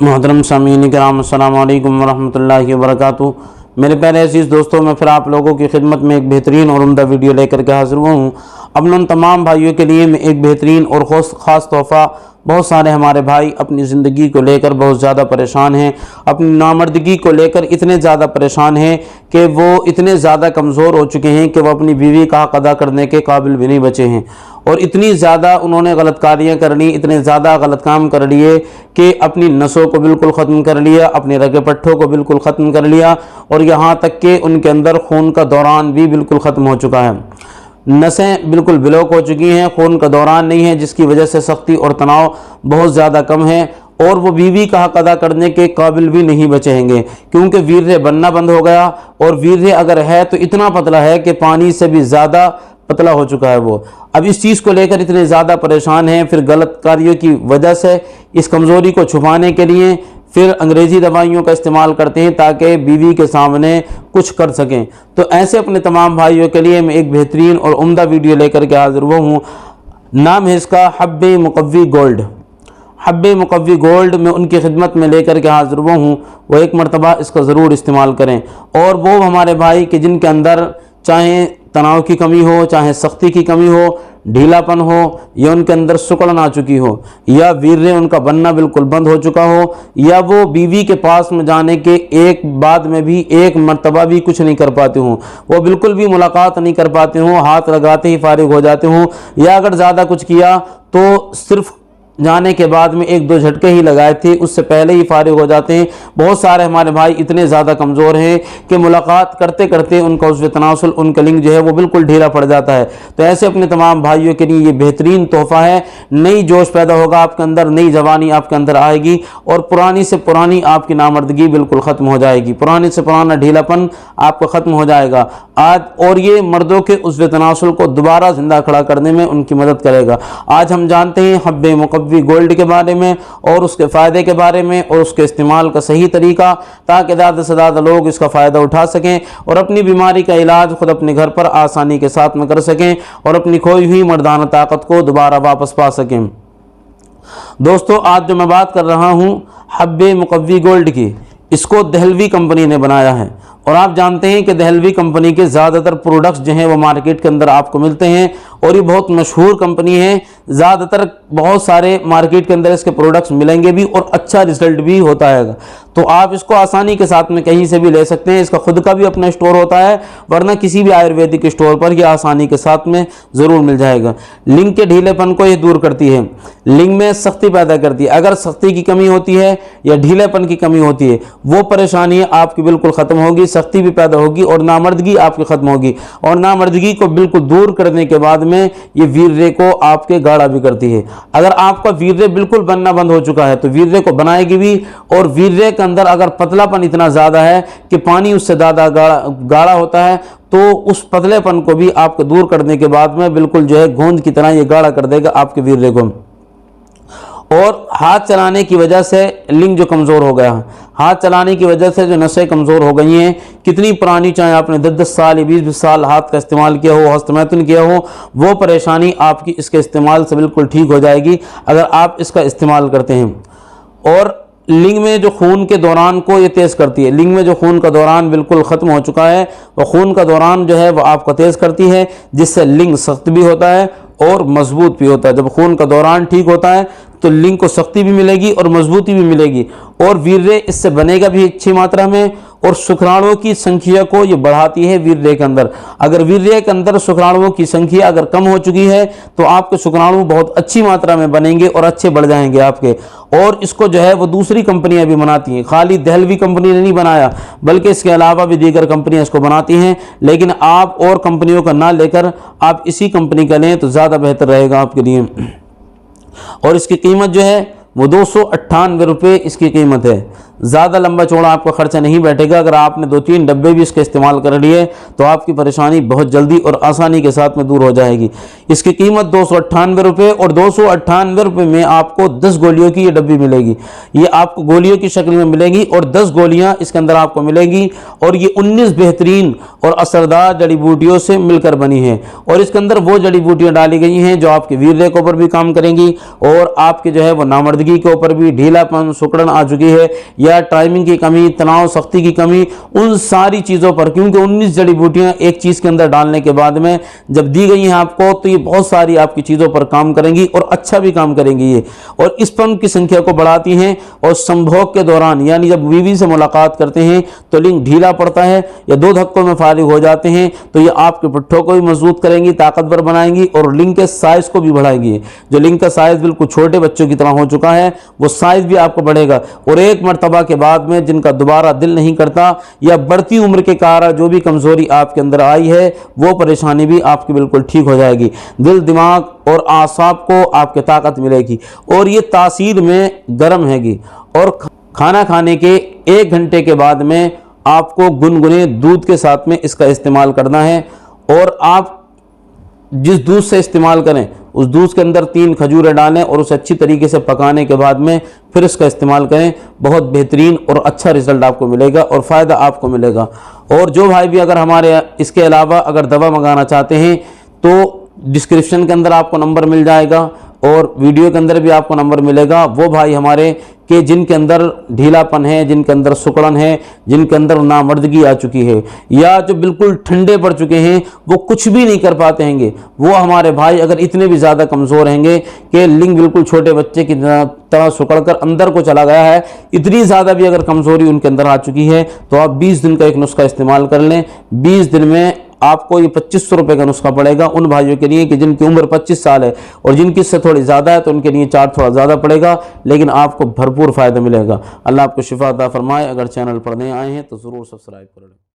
मोहतरम सामीन कराम अस्सलाम वालेकुम वरहमतुल्लाहि वबरकातुहू। मेरे प्यारे अज़ीज़ दोस्तों, मैं फिर आप लोगों की खिदमत में एक बेहतरीन और उम्दा वीडियो लेकर के हाज़िर हुआ हूँ। अपने उन तमाम भाइयों के लिए मैं एक बेहतरीन और ख़ास तोहफ़ा। बहुत सारे हमारे भाई अपनी ज़िंदगी को लेकर बहुत ज़्यादा परेशान हैं, अपनी नामर्दगी को लेकर इतने ज़्यादा परेशान हैं कि वो इतने ज़्यादा कमज़ोर हो चुके हैं कि वो अपनी बीवी का हक़ अदा करने के काबिल भी नहीं बचे हैं। और इतनी ज़्यादा उन्होंने गलतकारियाँ कर ली, इतने ज़्यादा गलत काम कर लिए कि अपनी नसों को बिल्कुल ख़त्म कर लिया, अपने रगे पट्ठों को बिल्कुल ख़त्म कर लिया, और यहाँ तक कि उनके अंदर खून का दौरान भी बिल्कुल ख़त्म हो चुका है। नसें बिल्कुल ब्लॉक हो चुकी हैं, खून का दौरान नहीं है, जिसकी वजह से सख्ती और तनाव बहुत ज़्यादा कम है, और वो बीवी का हक़ अदा करने के काबिल भी नहीं बचेंगे, क्योंकि वीर्य बनना बंद हो गया। और वीर्य अगर है तो इतना पतला है कि पानी से भी ज़्यादा पतला हो चुका है वो। अब इस चीज़ को लेकर इतने ज़्यादा परेशान हैं, फिर गलत कार्यों की वजह से इस कमज़ोरी को छुपाने के लिए फिर अंग्रेज़ी दवाइयों का इस्तेमाल करते हैं ताकि बीवी के सामने कुछ कर सकें। तो ऐसे अपने तमाम भाइयों के लिए मैं एक बेहतरीन और उम्दा वीडियो लेकर के हाज़िर हुआ हूँ। नाम है इसका हब्बे मुकव्वी गोल्ड। हब्बे मुकव्वी गोल्ड में उनकी खिदमत में लेकर के हाज़िर हुआ हूँ। वो एक मरतबा इसका ज़रूर इस्तेमाल करें। और वो हमारे भाई कि जिनके अंदर चाहे तनाव की कमी हो, चाहे सख्ती की कमी हो, ढीलापन हो, या उनके अंदर सुकड़न आ चुकी हो, या वीर्य उनका बनना बिल्कुल बंद हो चुका हो, या वो बीवी के पास में जाने के एक बाद में भी एक मर्तबा भी कुछ नहीं कर पाते हों, वो बिल्कुल भी मुलाकात नहीं कर पाते हों, हाथ लगाते ही फारिग हो जाते हों, या अगर ज़्यादा कुछ किया तो सिर्फ जाने के बाद में एक दो झटके ही लगाए थे, उससे पहले ही फारिग हो जाते हैं। बहुत सारे हमारे भाई इतने ज़्यादा कमज़ोर हैं कि मुलाकात करते करते उनका उस तनासुल, उनका लिंग जो है वो बिल्कुल ढीला पड़ जाता है। तो ऐसे अपने तमाम भाइयों के लिए ये बेहतरीन तोहफ़ा है। नई जोश पैदा होगा आपके अंदर, नई जवानी आपके अंदर आएगी, और पुरानी से पुरानी आपकी नामर्दगी बिल्कुल ख़त्म हो जाएगी, पुरानी से पुराना ढीलापन आपका ख़त्म हो जाएगा आज। और ये मर्दों के उस तनासुल को दोबारा ज़िंदा खड़ा करने में उनकी मदद करेगा। आज हम जानते हैं हब्बे मुकव्वी गोल्ड के बारे में, और उसके फ़ायदे के बारे में, और उसके इस्तेमाल का सही तरीका, ताकि ज़्यादा से ज़्यादा लोग इसका फ़ायदा उठा सकें और अपनी बीमारी का इलाज खुद अपने घर पर आसानी के साथ में कर सकें, और अपनी खोई हुई मर्दाना ताकत को दोबारा वापस पा सकें। दोस्तों, आज जो मैं बात कर रहा हूँ हब्बे मुकव्वी गोल्ड की, इसको दहलवी कंपनी ने बनाया है। और आप जानते हैं कि दहलवी कंपनी के ज़्यादातर प्रोडक्ट्स जो हैं वो मार्केट के अंदर आपको मिलते हैं, और ये बहुत मशहूर कंपनी है। ज़्यादातर बहुत सारे मार्केट के अंदर इसके प्रोडक्ट्स मिलेंगे भी, और अच्छा रिजल्ट भी होता है। तो आप इसको आसानी के साथ में कहीं से भी ले सकते हैं। इसका खुद का भी अपना स्टोर होता है, वरना किसी भी आयुर्वेदिक स्टोर पर यह आसानी के साथ में ज़रूर मिल जाएगा। लिंग के ढीलेपन को ये दूर करती है, लिंग में सख्ती पैदा करती है। अगर सख्ती की कमी होती है या ढीलेपन की कमी होती है, वो परेशानी आपकी बिल्कुल ख़त्म होगी, सख्ती भी पैदा होगी, और नामर्दगी आपकी ख़त्म होगी। और नामर्दगी को बिल्कुल दूर करने के बाद में ये वीर्य को आपके गाढ़ा भी करती है। अगर आपका वीर्य बिल्कुल बनना बंद हो चुका है तो वीर्य को बनाएगी भी, और वीर्य के अंदर अगर पतलापन इतना ज़्यादा है कि पानी उससे ज़्यादा गाढ़ा होता है, तो उस पतलेपन को भी आपको दूर करने के बाद में बिल्कुल जो है गोंद की तरह ये गाढ़ा कर देगा आपके वीर्य को। और हाथ चलाने की वजह से लिंग जो कमज़ोर हो गया, हाथ चलाने की वजह से जो नसें कमज़ोर हो गई हैं, कितनी पुरानी, चाहे आपने 10-10 साल या 20-20 साल हाथ का इस्तेमाल किया हो, हस्तमैथुन किया हो, वो परेशानी आपकी इसके इस्तेमाल से बिल्कुल ठीक हो जाएगी अगर आप इसका इस्तेमाल करते हैं। और लिंग में जो खून के दौरान को ये तेज़ करती है, लिंग में जो खून का दौरान बिल्कुल ख़त्म हो चुका है, वो खून का दौरान जो है वो आपको तेज़ करती है, जिससे लिंग सख्त भी होता है और मजबूत भी होता है। जब खून का दौरान ठीक होता है तो लिंग को शक्ति भी मिलेगी और मजबूती भी मिलेगी, और वीर्य इससे बनेगा भी अच्छी मात्रा में, और शुक्राणुओं की संख्या को ये बढ़ाती है वीर्य के अंदर। अगर वीर्य के अंदर शुक्राणुओं की संख्या अगर कम हो चुकी है तो आपके शुक्राणु बहुत अच्छी मात्रा में बनेंगे और अच्छे बढ़ जाएंगे आपके। और इसको जो है वो दूसरी कंपनियां भी बनाती हैं, खाली दहलवी कंपनी ने नहीं बनाया, बल्कि इसके अलावा भी दीगर कंपनियां इसको बनाती हैं। लेकिन आप और कंपनियों का ना लेकर आप इसी कंपनी का लें तो ज़्यादा बेहतर रहेगा आपके लिए। और इसकी कीमत जो है वो 298 रुपये इसकी कीमत है। ज़्यादा लंबा चौड़ा आपका खर्चा नहीं बैठेगा। अगर आपने 2-3 डब्बे भी इसका इस्तेमाल कर लिए तो आपकी परेशानी बहुत जल्दी और आसानी के साथ में दूर हो जाएगी। इसकी कीमत 298 रुपये, और 298 रुपये में आपको 10 गोलियों की ये डब्बी मिलेगी। ये आपको गोलियों की शक्ल में मिलेगी, और 10 गोलियां इसके अंदर आपको मिलेंगी, और ये 19 बेहतरीन और असरदार जड़ी बूटियों से मिलकर बनी है। और इसके अंदर वो जड़ी बूटियाँ डाली गई हैं जो आपके वीर्य के ऊपर भी काम करेंगी, और आपके जो है वो नामर्दगी नामर्दगी के ऊपर भी ढीलापन, सुकड़न आ चुकी है, या टाइमिंग की कमी, तनाव, सख्ती की कमी, उन सारी चीज़ों पर, क्योंकि 19 जड़ी बूटियां एक चीज़ के अंदर डालने के बाद में जब दी गई हैं आपको, तो ये बहुत सारी आपकी चीज़ों पर काम करेंगी और अच्छा भी काम करेंगी ये, और स्पर्म की संख्या को बढ़ाती हैं। और संभोग के दौरान, यानी जब बीवी से मुलाकात करते हैं तो लिंग ढीला पड़ता है या 2 धक्कों में फारिग हो जाते हैं, तो ये आपके पुट्ठों को भी मजबूत करेंगी, ताकतवर बनाएंगी और लिंग के साइज को भी बढ़ाएंगी। जो लिंग का साइज बिल्कुल छोटे बच्चों की तरह हो चुका है, वो साइज भी आपको बढ़ेगा। और एक मर्तबा के बाद में जिनका दोबारा दिल नहीं करता, या बढ़ती उम्र के कारण जो भी कमजोरी आपके अंदर आई है, वो परेशानी भी आपकी बिल्कुल ठीक हो जाएगी। दिल, दिमाग और आसाब को आपके ताकत मिलेगी, और ये तासीर में गर्म हैगी। और खाना खाने के 1 घंटे के बाद में आपको गुनगुने दूध के साथ में इसका इस्तेमाल करना है। और आप जिस दूध से इस्तेमाल करें, उस दूध के अंदर 3 खजूरें डालें और उसे अच्छी तरीके से पकाने के बाद में फिर इसका इस्तेमाल करें। बहुत बेहतरीन और अच्छा रिजल्ट आपको मिलेगा और फ़ायदा आपको मिलेगा। और जो भाई भी अगर हमारे इसके अलावा अगर दवा मंगाना चाहते हैं, तो डिस्क्रिप्शन के अंदर आपको नंबर मिल जाएगा और वीडियो के अंदर भी आपको नंबर मिलेगा। वो भाई हमारे के जिनके अंदर ढीलापन है, जिनके अंदर सुकड़न है, जिनके अंदर नामर्दगी आ चुकी है, या जो बिल्कुल ठंडे पड़ चुके हैं, वो कुछ भी नहीं कर पाते हैंगे, वो हमारे भाई अगर इतने भी ज़्यादा कमज़ोर हैंगे कि लिंग बिल्कुल छोटे बच्चे की तरह सुकड़ कर अंदर को चला गया है, इतनी ज़्यादा भी अगर कमज़ोरी उनके अंदर आ चुकी है, तो आप 20 दिन का एक नुस्खा इस्तेमाल कर लें। 20 दिन में आपको ये 2500 रुपये का नुस्खा पड़ेगा उन भाइयों के लिए कि जिनकी उम्र 25 साल है, और जिनकी इससे थोड़ी ज़्यादा है तो उनके लिए चार्ज थोड़ा ज़्यादा पड़ेगा, लेकिन आपको भरपूर फ़ायदा मिलेगा। अल्लाह आपको शिफा अता फरमाए। अगर चैनल पर नए आए हैं तो ज़रूर सब्सक्राइब कर लें।